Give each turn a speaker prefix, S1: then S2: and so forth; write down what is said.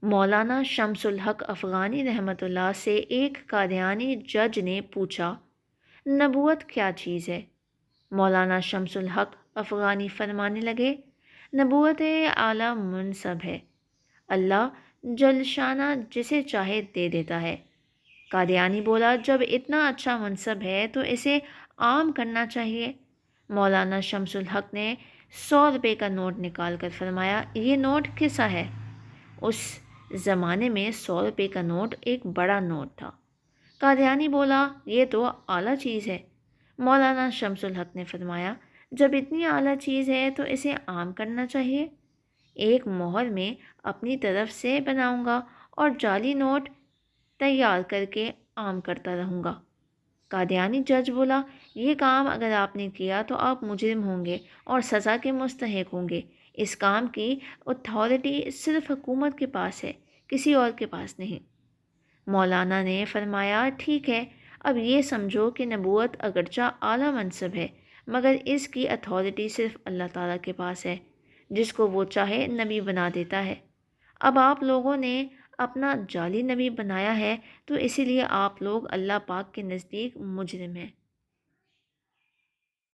S1: مولانا شمس الحق افغانی رحمۃ اللہ سے ایک قادیانی جج نے پوچھا، نبوت کیا چیز ہے؟ مولانا شمس الحق افغانی فرمانے لگے، نبوت اعلیٰ منصب ہے، اللہ جل شانہ جسے چاہے دے دیتا ہے۔ قادیانی بولا، جب اتنا اچھا منصب ہے تو اسے عام کرنا چاہیے۔ مولانا شمس الحق نے 100 روپے کا نوٹ نکال کر فرمایا، یہ نوٹ کسا ہے؟ اس زمانے میں 100 روپے کا نوٹ ایک بڑا نوٹ تھا۔ قادیانی بولا، یہ تو اعلیٰ چیز ہے۔ مولانا شمس الحق نے فرمایا، جب اتنی اعلیٰ چیز ہے تو اسے عام کرنا چاہیے۔ ایک مہر میں اپنی طرف سے بناؤں گا اور جعلی نوٹ تیار کر کے عام کرتا رہوں گا۔ قادیانی جج بولا، یہ کام اگر آپ نے کیا تو آپ مجرم ہوں گے اور سزا کے مستحق ہوں گے۔ اس کام کی اتھارٹی صرف حکومت کے پاس ہے، کسی اور کے پاس نہیں۔ مولانا نے فرمایا، ٹھیک ہے، اب یہ سمجھو کہ نبوت اگرچہ اعلیٰ منصب ہے مگر اس کی اتھارٹی صرف اللہ تعالیٰ کے پاس ہے، جس کو وہ چاہے نبی بنا دیتا ہے۔ اب آپ لوگوں نے اپنا جعلی نبی بنایا ہے تو اسی لیے آپ لوگ اللہ پاک کے نزدیک مجرم ہیں۔